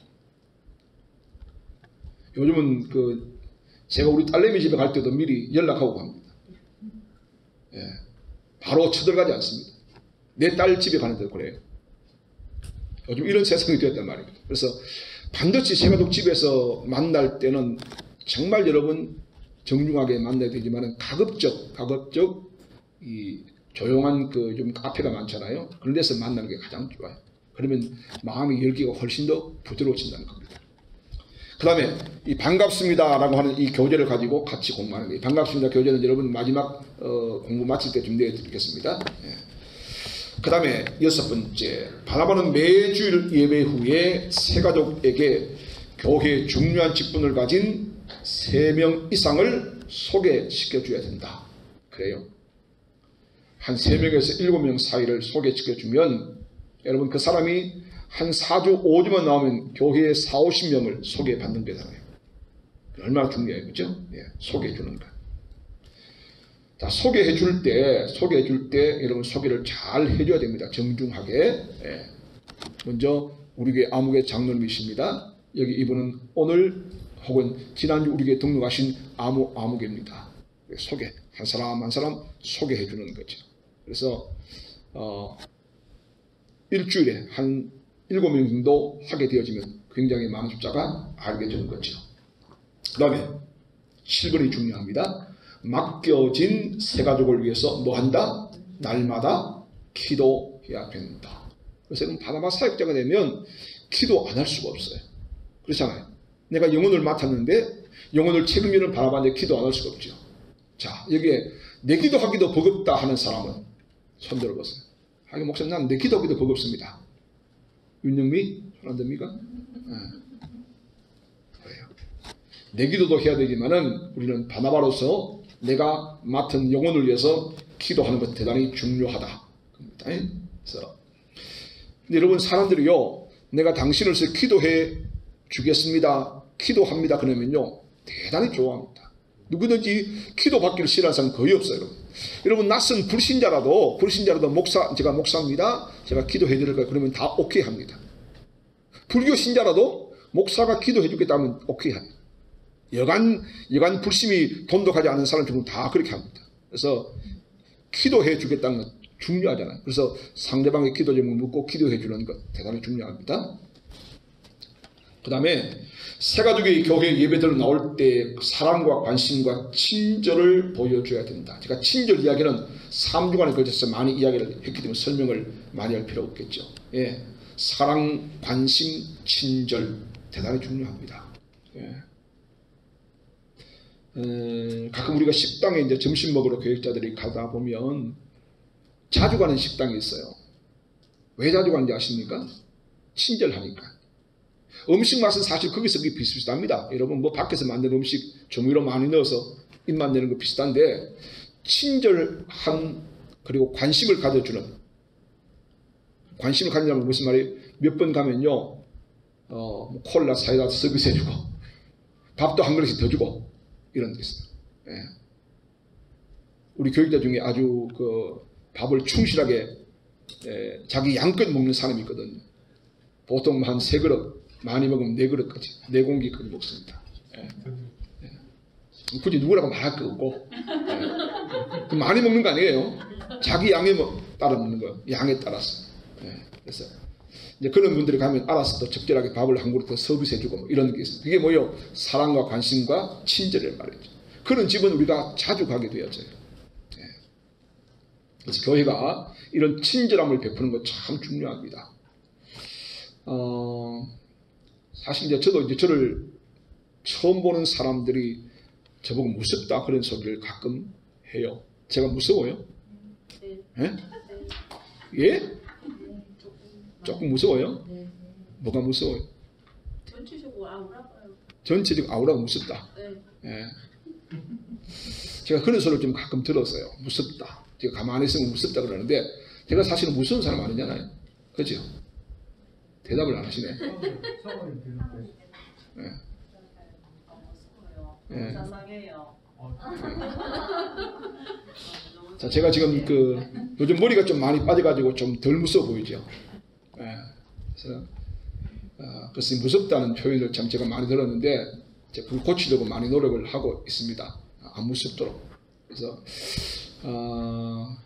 요즘은 제가 우리 딸내미 집에 갈 때도 미리 연락하고 갑니다. 예. 바로 쳐들어가지 않습니다. 내 딸 집에 가는데도 그래요. 요즘 이런 세상이 되었단 말입니다. 그래서 반드시 새가족 집에서 만날 때는 정말 여러분 정중하게 만나야 되지만 가급적 이 조용한 좀 카페가 많잖아요. 그런 데서 만나는 게 가장 좋아요. 그러면 마음의 열기가 훨씬 더 부드러워진다는 겁니다. 그 다음에 이 반갑습니다라고 하는 이 교재를 가지고 같이 공부하는 거예요. 반갑습니다 교재는 여러분 마지막 공부 마칠 때 좀 내드리겠습니다. 그 다음에 6번째, 바나바는 매주일 예배 후에 새가족에게 교회의 중요한 직분을 가진 3명 이상을 소개시켜줘야 된다. 그래요. 한 3명에서 7명 사이를 소개시켜주면 여러분 그 사람이 한 4주 5주만 나오면 교회에 40-50명을 소개받는 거잖아요. 얼마나 중요해요. 그죠? 예, 소개해주는 거. 자, 소개해줄 때 여러분 소개를 잘 해줘야 됩니다. 정중하게. 예. 먼저 우리 교회 아무개 장로님이십니다. 여기 이분은 오늘 혹은 지난주 우리 교회 등록하신 아무개입니다. 소개, 한 사람 한 사람 소개해주는 거죠. 그래서 일주일에 한 7명 정도 하게 되어지면 굉장히 많은 숫자가 알게 되는 거죠. 그 다음에 7번이 중요합니다. 맡겨진 새가족을 위해서 뭐한다? 날마다 기도해야 된다. 그래서 여러분 바나바 사역자가 되면 기도 안 할 수가 없어요. 그렇잖아요. 내가 영혼을 맡았는데 영혼을 책임지는 바나바인데 기도 안 할 수가 없죠. 자, 여기에 내 기도하기도 버겁다 하는 사람은 손 들어보세요. 하긴 목사님 난 내 기도하기도 버겁습니다. 윤영미? 손 안 됩니까? 그래요. 내 기도도 해야 되지만은 우리는 바나바로서 내가 맡은 영혼을 위해서 기도하는 것 대단히 중요하다. 그래서 근데 여러분 사람들이요, 내가 당신을 위해서 기도해 주겠습니다, 기도합니다 그러면요 대단히 좋아합니다. 누구든지 기도받기를 싫어하는 사람은 거의 없어요. 여러분 낯선 불신자라도 제가 목사입니다, 제가 기도해 드릴 거예요 그러면 다 오케이 합니다. 불교 신자라도 목사가 기도해 주겠다면 오케이 합니다. 여간 불심이 돈독하지 않은 사람 중은 다 그렇게 합니다. 그래서 기도해 주겠다는 건 중요하잖아요. 그래서 상대방의 기도 제목을 묻고 기도해 주는 것 대단히 중요합니다. 그 다음에 새가족이 교회 예배대로 나올 때 사랑과 관심과 친절을 보여줘야 된다. 제가 친절 이야기는 3주간에 걸쳐서 많이 이야기를 했기 때문에 설명을 많이 할 필요 없겠죠. 예. 사랑, 관심, 친절 대단히 중요합니다. 예. 가끔 우리가 식당에 이제 점심 먹으러 교육자들이 가다 보면 자주 가는 식당이 있어요. 왜 자주 가는지 아십니까? 친절하니까. 음식 맛은 사실 거기서 비슷비슷합니다. 여러분 뭐 밖에서 만든 음식 조미료 많이 넣어서 입맛 내는 거 비슷한데 친절한 그리고 관심을 가져주는, 관심을 가지려면 무슨 말이에요? 몇 번 가면요 콜라 사이다 서비스해주고 밥도 한 그릇씩 더 주고 이런 게 있어요. 예. 우리 교육자 중에 아주 밥을 충실하게 자기 양껏 먹는 사람이 있거든요. 보통 한 3그릇, 많이 먹으면 4그릇까지, 4공기까지 먹습니다. 예. 예. 굳이 누구라고 말할 거 없고, 예. 많이 먹는 거 아니에요. 자기 양에 따라 먹는 거예요. 양에 따라서. 예. 그래서 이제 그런 분들이 가면 알아서 또 적절하게 밥을 한 그릇 더 서비스해주고 뭐 이런 게 있어요. 그게 뭐요? 사랑과 관심과 친절을 말이죠. 그런 집은 우리가 자주 가게 되어져요. 예. 그래서 교회가 이런 친절함을 베푸는 것 참 중요합니다. 사실 이제 저도 이제 저를 처음 보는 사람들이 저보고 무섭다 그런 소리를 가끔 해요. 제가 무서워요? 네? 예? 조금 무서워요? 네. 뭐가 무서워요? 전체적으로 아우라가요. 전체적으로 아우라가 무섭다. 네. 예. 제가 그런 소리를 좀 가끔 들었어요. 무섭다. 제가 가만히 있으면 무섭다 그러는데 제가 사실은 무서운 사람 아니잖아요. 그죠? 대답을 안 하시네. 예. 자상해요. 자, 제가 지금 요즘 머리가 좀 많이 빠져가지고 좀 덜 무서워 보이죠. 예. 그래서 무섭다는 표현을 참 제가 많이 들었는데 그걸 고치려고 많이 노력을 하고 있습니다. 안 무섭도록. 그래서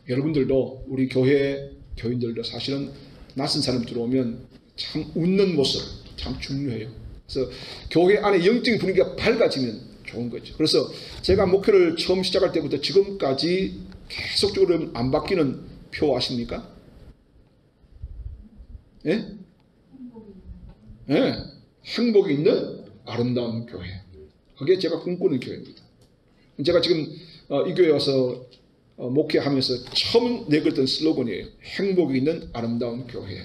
여러분들도 우리 교회 교인들도 사실은 낯선 사람 들어오면 참 웃는 모습 참 중요해요. 그래서 교회 안에 영적인 분위기가 밝아지면 좋은 거죠. 그래서 제가 목회를 처음 시작할 때부터 지금까지 계속적으로 안 바뀌는 표 아십니까? 예? 예, 행복이 있는 아름다운 교회. 그게 제가 꿈꾸는 교회입니다. 제가 지금 이 교회에 와서 목회하면서 처음 내걸던 슬로건이에요. 행복이 있는 아름다운 교회.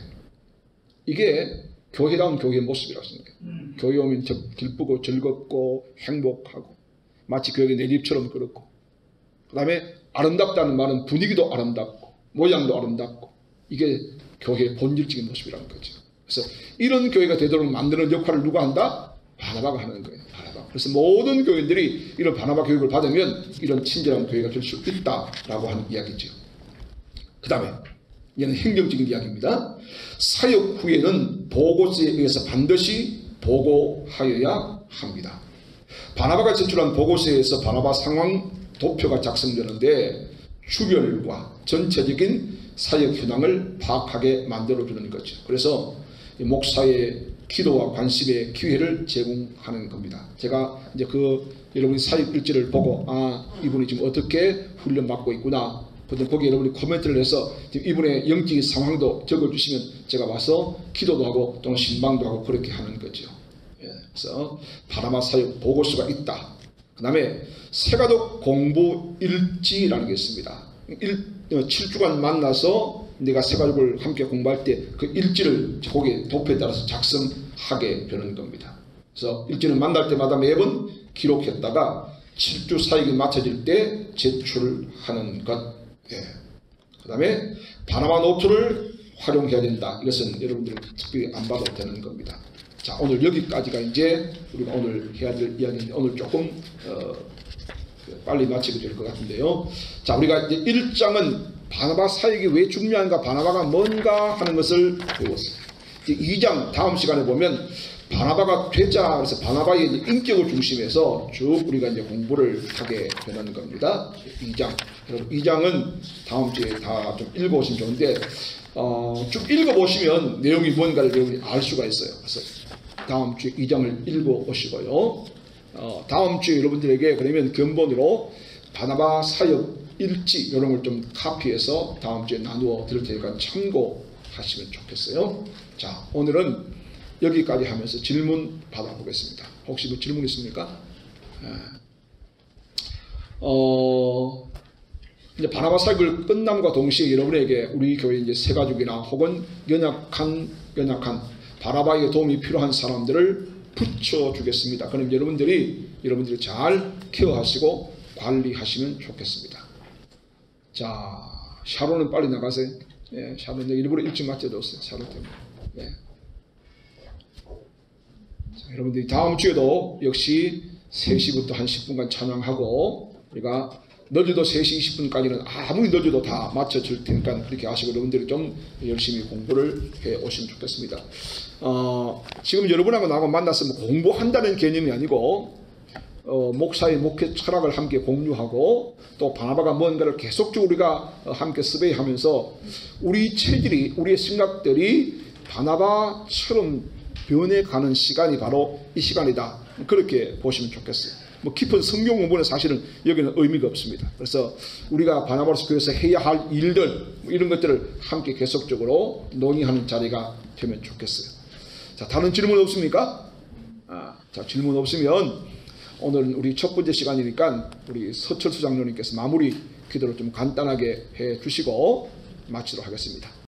이게 교회다운 교회의 모습이라고 생각해요. 교회 오면 기쁘고 즐겁고 행복하고 마치 교회가 내 집처럼 그렇고, 그 다음에 아름답다는 말은 분위기도 아름답고 모양도 아름답고, 이게 교회의 본질적인 모습이라는 거죠. 그래서 이런 교회가 되도록 만드는 역할을 누가 한다? 바나바가 하는 거예요. 바나바. 그래서 모든 교인들이 이런 바나바 교육을 받으면 이런 친절한 교회가 될 수 있다라고 하는 이야기죠. 그 다음에 얘는 행정적인 이야기입니다. 사역 후에는 보고서에 의해서 반드시 보고하여야 합니다. 바나바가 제출한 보고서에서 바나바 상황 도표가 작성되는데 주별과 전체적인 사역 현황을 파악하게 만들어주는 거죠. 그래서 목사의 기도와 관심의 기회를 제공하는 겁니다. 제가 이제 여러분이 사역 일지를 보고 이분이 지금 어떻게 훈련 받고 있구나. 거기에 여러분이 코멘트를 해서 이분의 영적인 상황도 적어주시면 제가 와서 기도도 하고 또는 신방도 하고 그렇게 하는 거죠. 그래서 바나바 사역 보고서가 있다. 그 다음에 세가독 공부 일지라는 게 있습니다. 7주간 만나서 내가 세가족을 함께 공부할 때 그 일지를 거기에 도표에 따라서 작성하게 되는 겁니다. 그래서 일지는 만날 때마다 매번 기록했다가 7주 사역이 마쳐질 때 제출하는 것. 그 다음에 바나바 노트를 활용해야 된다. 이것은 여러분들은 특별히 안 봐도 되는 겁니다. 자, 오늘 여기까지가 이제 우리가 오늘 해야 될 이야기인데, 오늘 조금 빨리 마치게 될 것 같은데요. 자, 우리가 이제 1장은 바나바 사역이 왜 중요한가, 바나바가 뭔가 하는 것을 배웠어요. 이제 2장 다음 시간에 보면 바나바가 되자, 그래서 바나바의 인격을 중심해서 쭉 우리가 이제 공부를 하게 되는 겁니다. 2장. 여러분 2장은 다음 주에 다 좀 읽어보시면 좋은데, 쭉 읽어보시면 내용이 뭔가를 여러분이 알 수가 있어요. 그래서 다음 주에 2장을 읽어보시고요. 다음 주에 여러분들에게 그러면 근본으로 바나바 사역 일지 이런 걸 좀 카피해서 다음 주에 나누어 드릴 테니까 참고하시면 좋겠어요. 자, 오늘은 여기까지 하면서 질문 받아보겠습니다. 혹시 뭐 질문 있습니까? 이제 바나바 사역을 끝남과 동시에 여러분에게 우리 교회 이제 세가족이나 혹은 연약한 바나바에게 도움이 필요한 사람들을 붙여주겠습니다. 그럼 여러분들이 잘 케어하시고 관리하시면 좋겠습니다. 자, 샤론은 빨리 나가세요. 예, 샤론 일부러 일찍 맞춰줬어요. 샤론 때문에. 예. 자, 여러분들이 다음 주에도 역시 3시부터 한 10분간 찬양하고, 우리가 늦어도 3시 20분까지는 아무리 늦어도 다 맞춰줄 테니까 그렇게 하시고 여러분들이 좀 열심히 공부를 해 오시면 좋겠습니다. 지금 여러분하고 나하고 만났으면 공부한다는 개념이 아니고 목사의 목회 철학을 함께 공유하고, 또 바나바가 뭔가를 계속적으로 우리가 함께 서베이하면서 우리 체질이, 우리의 생각들이 바나바처럼 변해가는 시간이 바로 이 시간이다. 그렇게 보시면 좋겠어요. 뭐 깊은 성경 공부는 사실은 여기는 의미가 없습니다. 그래서 우리가 바나바로서 교회에서 해야 할 일들, 이런 것들을 함께 계속적으로 논의하는 자리가 되면 좋겠어요. 자, 다른 질문 없습니까? 자, 질문 없으면 오늘은 우리 첫 번째 시간이니까 우리 서철수 장로님께서 마무리 기도를 좀 간단하게 해 주시고 마치도록 하겠습니다.